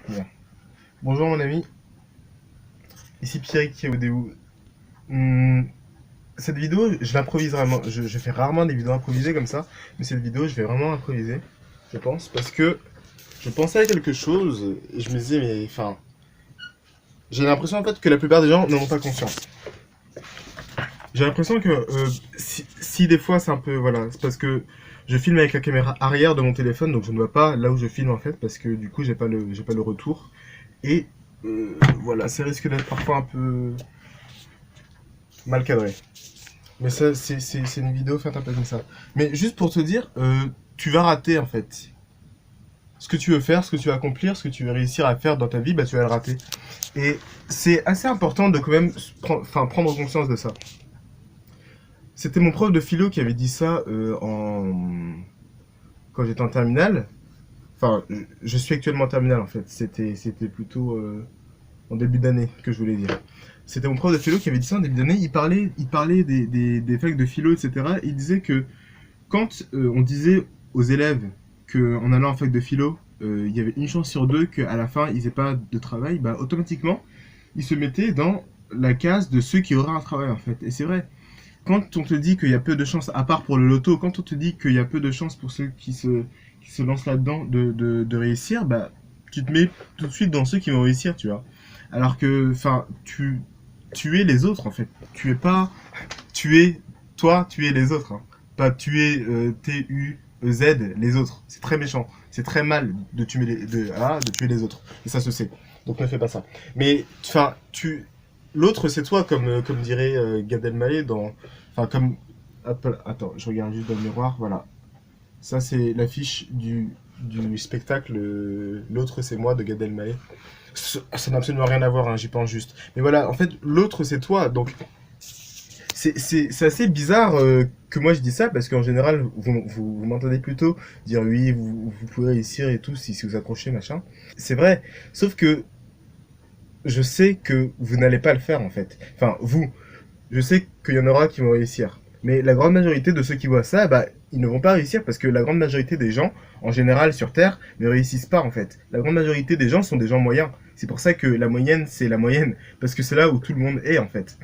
Bien. Bonjour mon ami, ici Pierrick Kiaodéou. Hum, Cette vidéo, je l'improvise vraiment. Je fais rarement des vidéos improvisées comme ça, mais cette vidéo, je vais vraiment improviser, je pense, parce que je pensais à quelque chose et je me disais, mais enfin, j'ai l'impression en fait que la plupart des gens n'en ont pas conscience. J'ai l'impression que si des fois c'est un peu, voilà, c'est parce que je filme avec la caméra arrière de mon téléphone, donc je ne vois pas là où je filme en fait, parce que du coup j'ai pas le retour. Et voilà, ça risque d'être parfois un peu mal cadré. Mais ça, c'est une vidéo faite un peu comme ça. Mais juste pour te dire, tu vas rater en fait. Ce que tu veux faire, ce que tu veux accomplir, ce que tu veux réussir à faire dans ta vie, bah tu vas le rater. Et c'est assez important de quand même prendre conscience de ça. C'était mon prof de philo qui avait dit ça quand j'étais en terminale. Enfin, je suis actuellement en terminale en fait. C'était plutôt en début d'année que je voulais dire. C'était mon prof de philo qui avait dit ça en début d'année. Il parlait des facs de philo, etc. Il disait que quand on disait aux élèves qu'en allant en fac de philo, il y avait une chance sur deux qu'à la fin ils n'aient pas de travail, bah automatiquement ils se mettaient dans la case de ceux qui auraient un travail en fait. Et c'est vrai, quand on te dit qu'il y a peu de chances, à part pour le loto, quand on te dit qu'il y a peu de chances pour ceux qui se lancent là-dedans de réussir, bah tu te mets tout de suite dans ceux qui vont réussir, tu vois. Alors que, enfin, tu es les autres en fait. Tu es pas, tu es toi, tu es les autres. Hein. Pas tu es T-U-Z, les autres. C'est très méchant. C'est très mal de tuer les autres. Et ça se sait. Donc ne fais pas ça. Mais enfin, l'autre c'est toi, comme dirait Gad Elmaleh dans, enfin comme, attends, je regarde juste dans le miroir. Voilà. Ça c'est l'affiche du spectacle. L'autre c'est moi de Gad Elmaleh. Ça n'a absolument rien à voir, hein, j'y pense juste. Mais voilà, en fait, l'autre c'est toi. Donc c'est assez bizarre que moi je dis ça parce qu'en général, vous m'entendez plutôt dire oui, vous pouvez réussir et tout si vous accrochez, machin. C'est vrai, sauf que je sais que vous n'allez pas le faire en fait. Enfin, vous, je sais qu'il y en aura qui vont réussir. Mais la grande majorité de ceux qui voient ça, bah, ils ne vont pas réussir parce que la grande majorité des gens, en général sur Terre, ne réussissent pas en fait. La grande majorité des gens sont des gens moyens. C'est pour ça que la moyenne, c'est la moyenne. Parce que c'est là où tout le monde est en fait.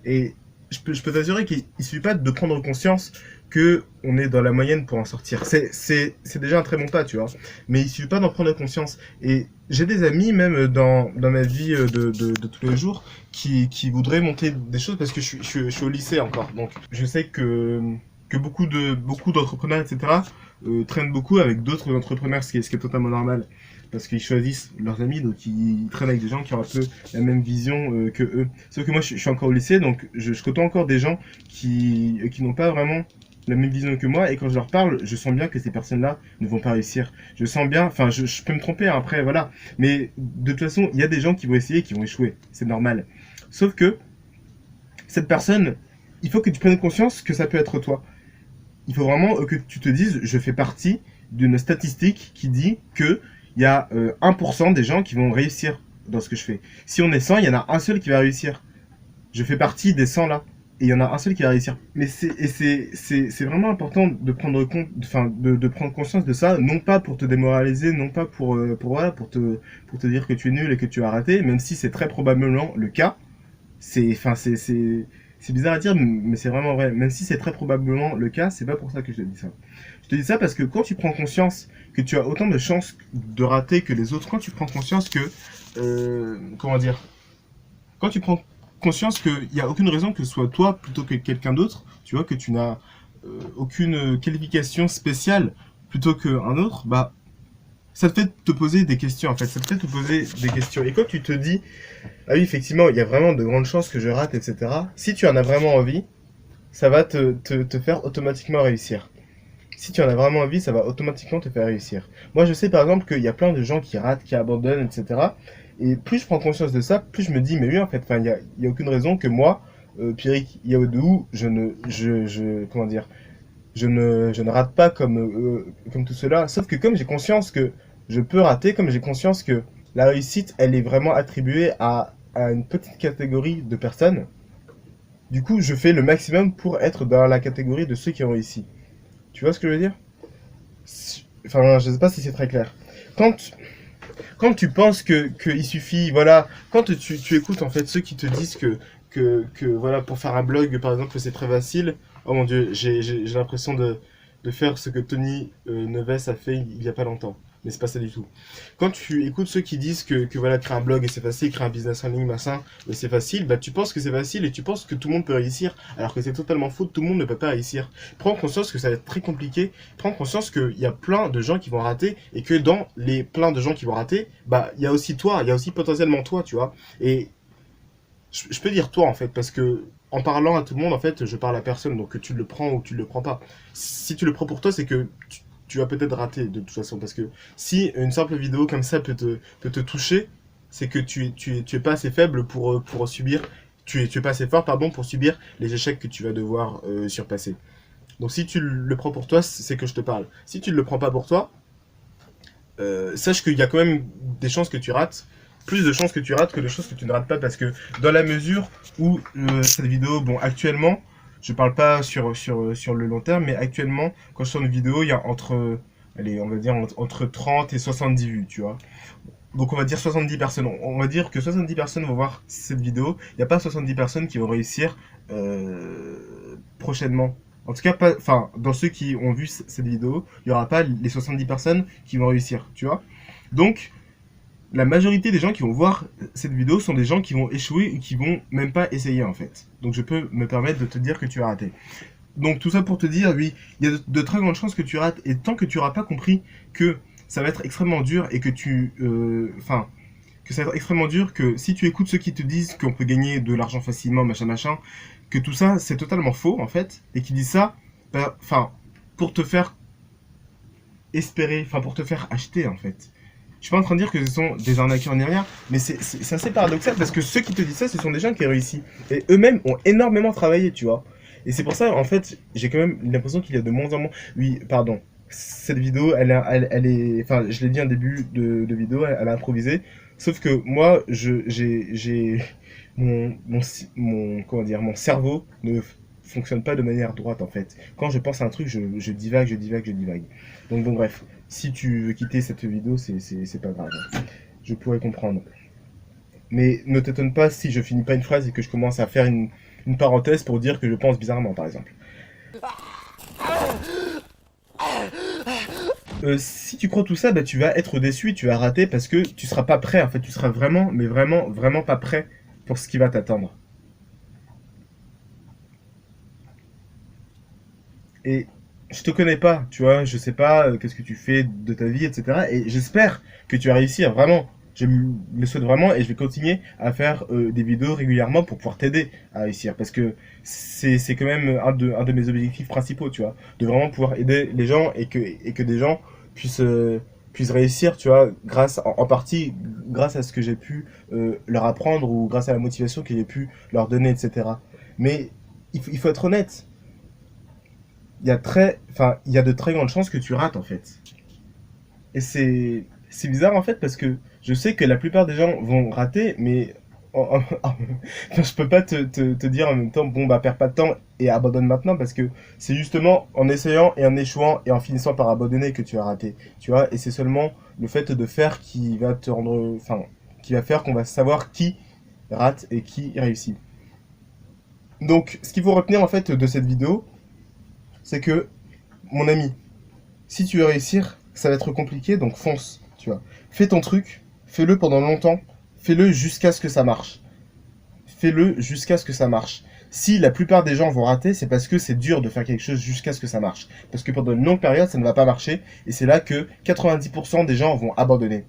Et je peux t'assurer qu'il ne suffit pas de prendre conscience que on est dans la moyenne pour en sortir. C'est déjà un très bon pas, tu vois. Mais il suffit pas d'en prendre conscience. Et j'ai des amis, même dans ma vie de tous les jours, qui voudraient monter des choses parce que je suis au lycée encore. Donc je sais que beaucoup d'entrepreneurs, etc., traînent beaucoup avec d'autres entrepreneurs, ce qui est totalement normal. Parce qu'ils choisissent leurs amis, donc ils traînent avec des gens qui ont un peu la même vision que eux. Sauf que moi, je suis encore au lycée, donc je côtoie encore des gens qui n'ont pas vraiment la même vision que moi, et quand je leur parle, je sens bien que ces personnes-là ne vont pas réussir. Je sens bien, enfin, je peux me tromper hein, après, voilà. Mais de toute façon, il y a des gens qui vont essayer et qui vont échouer. C'est normal. Sauf que cette personne, il faut que tu prennes conscience que ça peut être toi. Il faut vraiment que tu te dises, je fais partie d'une statistique qui dit que il y a 1% des gens qui vont réussir dans ce que je fais. Si on est 100, il y en a un seul qui va réussir. Je fais partie des 100 là. Et il y en a un seul qui va réussir. Mais c'est vraiment important de prendre compte, enfin, de prendre conscience de ça, non pas pour te démoraliser, non pas voilà, pour te dire que tu es nul et que tu as raté, même si c'est très probablement le cas. Enfin, c'est bizarre à dire, mais c'est vraiment vrai. Même si c'est très probablement le cas, c'est pas pour ça que je te dis ça. Je te dis ça parce que quand tu prends conscience que tu as autant de chances de rater que les autres, quand tu prends conscience que, comment dire, quand tu prends conscience qu'il n'y a aucune raison que ce soit toi plutôt que quelqu'un d'autre, tu vois, que tu n'as aucune qualification spéciale plutôt qu'un autre, bah, ça te fait te poser des questions en fait, ça te fait te poser des questions. Et quand tu te dis, ah oui, effectivement, il y a vraiment de grandes chances que je rate, etc., si tu en as vraiment envie, ça va te faire automatiquement réussir. Si tu en as vraiment envie, ça va automatiquement te faire réussir. Moi, je sais par exemple qu'il y a plein de gens qui ratent, qui abandonnent, etc. Et plus je prends conscience de ça, plus je me dis, mais oui, en fait, il y a aucune raison que moi, Pierrick Yaoudou, comment dire, je ne rate pas comme tout cela. Sauf que comme j'ai conscience que je peux rater, comme j'ai conscience que la réussite, elle est vraiment attribuée à une petite catégorie de personnes, du coup, je fais le maximum pour être dans la catégorie de ceux qui ont réussi. Tu vois ce que je veux dire? Enfin, je sais pas si c'est très clair. Quand, quand tu penses que il suffit, voilà, quand tu écoutes en fait ceux qui te disent voilà, pour faire un blog, par exemple, c'est très facile. Oh mon dieu, j'ai l'impression de faire ce que Tony Neves a fait il y a pas longtemps. Mais c'est pas ça du tout. Quand tu écoutes ceux qui disent que voilà, créer un blog et c'est facile, créer un business en ligne, machin, et c'est facile, bah tu penses que c'est facile et tu penses que tout le monde peut réussir, alors que c'est totalement faux, tout le monde ne peut pas réussir. Prends conscience que ça va être très compliqué, prends conscience qu'il y a plein de gens qui vont rater et que dans les plein de gens qui vont rater, bah il y a aussi toi, il y a aussi potentiellement toi, tu vois. Et je peux dire toi en fait, parce que en parlant à tout le monde, en fait, je parle à personne, donc que tu le prends ou tu le prends pas. Si tu le prends pour toi, c'est que tu vas peut-être rater de toute façon, parce que si une simple vidéo comme ça peut te toucher, c'est que tu es pas assez faible pour subir, tu es pas assez fort, pardon, pour subir les échecs que tu vas devoir surpasser. Donc si tu le prends pour toi, c'est que je te parle. Si tu ne le prends pas pour toi, sache qu'il y a quand même des chances que tu rates, plus de chances que tu rates que de choses que tu ne rates pas, parce que dans la mesure où cette vidéo, bon, actuellement, je parle pas sur le long terme, mais actuellement, quand je sors une vidéo, il y a allez, on va dire entre 30 et 70 vues, tu vois. Donc on va dire 70 personnes. On va dire que 70 personnes vont voir cette vidéo. Il n'y a pas 70 personnes qui vont réussir prochainement. En tout cas, pas, enfin, dans ceux qui ont vu cette vidéo, il n'y aura pas les 70 personnes qui vont réussir, tu vois. Donc, la majorité des gens qui vont voir cette vidéo sont des gens qui vont échouer et qui vont même pas essayer, en fait. Donc, je peux me permettre de te dire que tu as raté. Donc, tout ça pour te dire, oui, il y a de très grandes chances que tu rates. Et tant que tu n'auras pas compris que ça va être extrêmement dur et que enfin, que ça va être extrêmement dur, que si tu écoutes ceux qui te disent qu'on peut gagner de l'argent facilement, machin, machin, que tout ça, c'est totalement faux, en fait, et qui disent ça, bah, enfin, pour te faire espérer, enfin, pour te faire acheter, en fait. Je suis pas en train de dire que ce sont des arnaqueurs ni rien, mais c'est assez paradoxal, parce que ceux qui te disent ça, ce sont des gens qui ont réussi. Et eux-mêmes ont énormément travaillé, tu vois. Et c'est pour ça, en fait, j'ai quand même l'impression qu'il y a de moins en moins... Oui, pardon. Cette vidéo, elle est... Enfin, je l'ai dit en début de vidéo, elle a improvisé. Sauf que moi, j'ai comment dire, mon cerveau ne fonctionne pas de manière droite en fait. Quand je pense à un truc, je divague, je divague, je divague. Donc bon bref, si tu veux quitter cette vidéo, c'est pas grave. Je pourrais comprendre. Mais ne t'étonne pas si je finis pas une phrase et que je commence à faire une parenthèse pour dire que je pense bizarrement par exemple. Si tu crois tout ça, bah, tu vas être déçu, tu vas rater parce que tu seras pas prêt. En fait, tu seras vraiment, mais vraiment, vraiment pas prêt pour ce qui va t'attendre. Et je te connais pas, tu vois, je sais pas qu'est-ce que tu fais de ta vie, etc. Et j'espère que tu vas réussir, vraiment. Je le souhaite vraiment et je vais continuer à faire des vidéos régulièrement pour pouvoir t'aider à réussir. Parce que c'est quand même un de mes objectifs principaux, tu vois. De vraiment pouvoir aider les gens et que des gens puissent réussir, tu vois, en partie grâce à ce que j'ai pu leur apprendre ou grâce à la motivation que j'ai pu leur donner, etc. Mais il faut être honnête, il y a de très grandes chances que tu rates en fait. Et c'est bizarre en fait parce que je sais que la plupart des gens vont rater, mais je peux pas te dire en même temps, bon bah perds pas de temps et abandonne maintenant parce que c'est justement en essayant et en échouant et en finissant par abandonner que tu as raté, tu vois. Et c'est seulement le fait de faire qui va te rendre, enfin, qui va faire qu'on va savoir qui rate et qui réussit. Donc, ce qu'il faut retenir en fait de cette vidéo, c'est que mon ami, si tu veux réussir, ça va être compliqué, donc fonce, tu vois. Fais ton truc, fais-le pendant longtemps, fais-le jusqu'à ce que ça marche. Fais-le jusqu'à ce que ça marche. Si la plupart des gens vont rater, c'est parce que c'est dur de faire quelque chose jusqu'à ce que ça marche. Parce que pendant une longue période, ça ne va pas marcher, et c'est là que 90% des gens vont abandonner.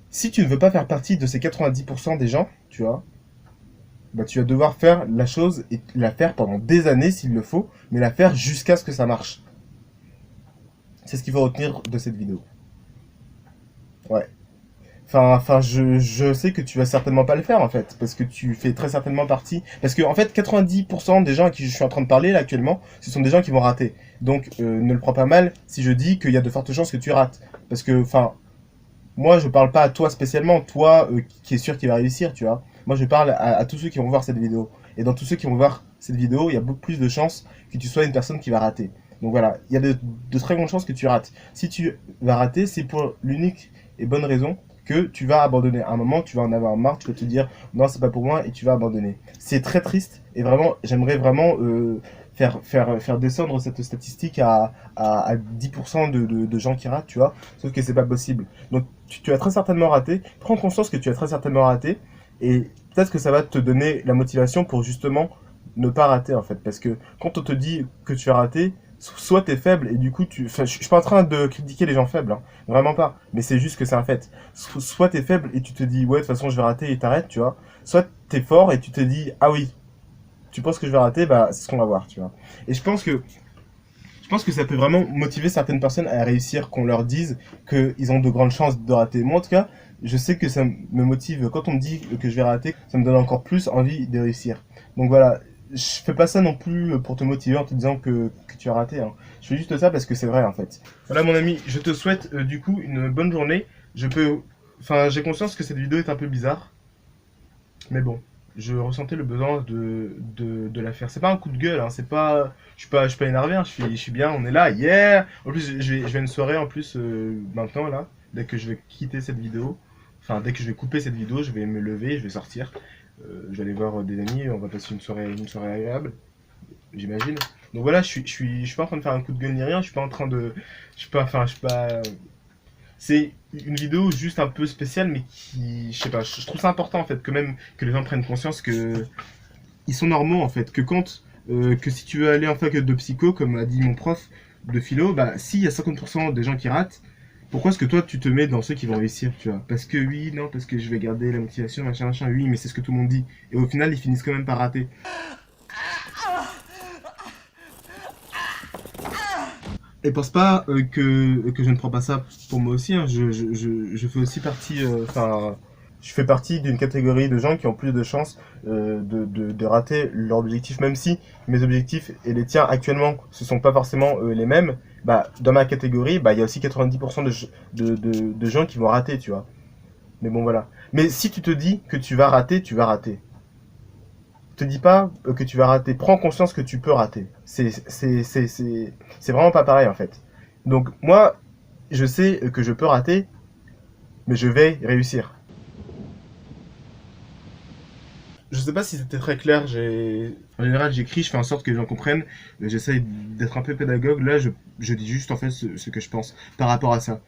Si tu ne veux pas faire partie de ces 90% des gens, tu vois, bah tu vas devoir faire la chose et la faire pendant des années s'il le faut, mais la faire jusqu'à ce que ça marche. C'est ce qu'il faut retenir de cette vidéo. Ouais. Je sais que tu vas certainement pas le faire en fait, parce que tu fais très certainement partie. Parce que en fait, 90% des gens à qui je suis en train de parler là actuellement, ce sont des gens qui vont rater. Donc ne le prends pas mal si je dis qu'il y a de fortes chances que tu rates. Parce que, enfin, moi je parle pas à toi spécialement, toi qui est sûr qu'il va réussir, tu vois. Moi je parle à tous ceux qui vont voir cette vidéo. Et dans tous ceux qui vont voir cette vidéo, il y a beaucoup plus de chances que tu sois une personne qui va rater. Donc voilà, il y a de très grandes chances que tu rates. Si tu vas rater, c'est pour l'unique et bonne raison que tu vas abandonner. À un moment, tu vas en avoir marre, tu vas te dire non, c'est pas pour moi et tu vas abandonner. C'est très triste et vraiment, j'aimerais vraiment faire descendre cette statistique à 10% de gens qui ratent, tu vois. Sauf que c'est pas possible. Donc tu as très certainement raté. Prends conscience que tu as très certainement raté et peut-être que ça va te donner la motivation pour justement ne pas rater en fait. Parce que quand on te dit que tu as raté, soit t'es faible et du coup enfin, je suis pas en train de critiquer les gens faibles, hein. Vraiment pas. Mais c'est juste que c'est un fait. Soit t'es faible et tu te dis ouais de toute façon je vais rater et t'arrêtes, tu vois. Soit t'es fort et tu te dis ah oui, tu penses que je vais rater, bah c'est ce qu'on va voir, tu vois. Et je pense que ça peut vraiment motiver certaines personnes à réussir, qu'on leur dise qu'ils ont de grandes chances de rater. Moi en tout cas, je sais que ça me motive. Quand on me dit que je vais rater, ça me donne encore plus envie de réussir. Donc voilà, je fais pas ça non plus pour te motiver en te disant que tu as raté, hein. Je fais juste ça parce que c'est vrai en fait. Voilà mon ami, je te souhaite du coup une bonne journée. Enfin, j'ai conscience que cette vidéo est un peu bizarre, mais bon, je ressentais le besoin de la faire. C'est pas un coup de gueule, hein, c'est pas, je suis pas énervé, hein, je suis bien, on est là, yeah. En plus, je vais à une soirée en plus maintenant là, dès que je vais quitter cette vidéo, enfin dès que je vais couper cette vidéo, je vais me lever, je vais sortir. Je vais aller voir des amis, on va passer une soirée agréable, j'imagine. Donc voilà, je suis pas en train de faire un coup de gueule ni rien, je suis pas en train de, je suis pas. C'est une vidéo juste un peu spéciale, mais qui, je sais pas, je trouve ça important en fait, que même que les gens prennent conscience que ils sont normaux en fait, que si tu veux aller en fac de psycho, comme a dit mon prof de philo, bah s'il y a 50% des gens qui ratent, pourquoi est-ce que toi tu te mets dans ceux qui vont réussir, tu vois? Parce que oui, non, parce que je vais garder la motivation, machin, machin, oui, mais c'est ce que tout le monde dit. Et au final, ils finissent quand même par rater. Et pense pas que je ne prends pas ça pour moi aussi, hein. Je fais aussi partie, enfin, je fais partie d'une catégorie de gens qui ont plus de chances de rater leur objectif, même si mes objectifs et les tiens actuellement ce sont pas forcément les mêmes. Bah, dans ma catégorie, bah, il y a aussi 90% de gens qui vont rater, tu vois. Mais bon, voilà. Mais si tu te dis que tu vas rater, tu vas rater. Te dis pas que tu vas rater. Prends conscience que tu peux rater. C'est vraiment pas pareil en fait. Donc moi, je sais que je peux rater, mais je vais réussir. Je sais pas si c'était très clair. En général, j'écris, je fais en sorte que les gens comprennent. J'essaye d'être un peu pédagogue. Là, je dis juste en fait ce que je pense par rapport à ça.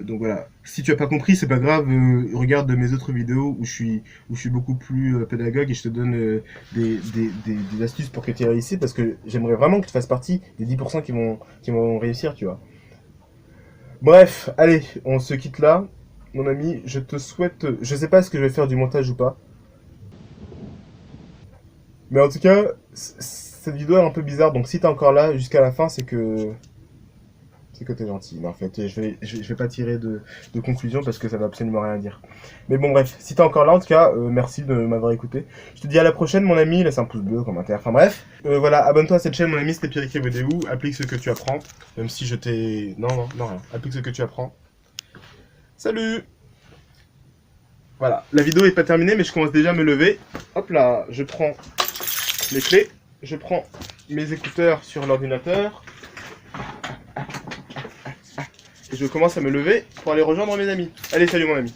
Donc voilà. Si tu as pas compris, c'est pas grave. Regarde mes autres vidéos où je suis beaucoup plus pédagogue et je te donne des astuces pour que tu réussisses parce que j'aimerais vraiment que tu fasses partie des 10% qui vont réussir, tu vois. Bref, allez, on se quitte là. Mon ami, je te souhaite. Je sais pas ce que je vais faire du montage ou pas. Mais en tout cas, cette vidéo est un peu bizarre. Donc si t'es encore là jusqu'à la fin, c'est que t'es gentil. Mais en fait, je vais pas tirer de conclusion parce que ça va absolument rien dire. Mais bon, bref, si t'es encore là, en tout cas, merci de m'avoir écouté. Je te dis à la prochaine, mon ami. Laisse un pouce bleu, commentaire. Enfin bref, voilà, abonne-toi à cette chaîne, mon ami. C'était Pierre Vidéo. Applique ce que tu apprends. Même si je t'ai. Non, non, non, rien. Applique ce que tu apprends. Salut! Voilà, la vidéo est pas terminée, mais je commence déjà à me lever. Hop là, je prends les clés, je prends mes écouteurs sur l'ordinateur et je commence à me lever pour aller rejoindre mes amis. Allez, salut mon ami.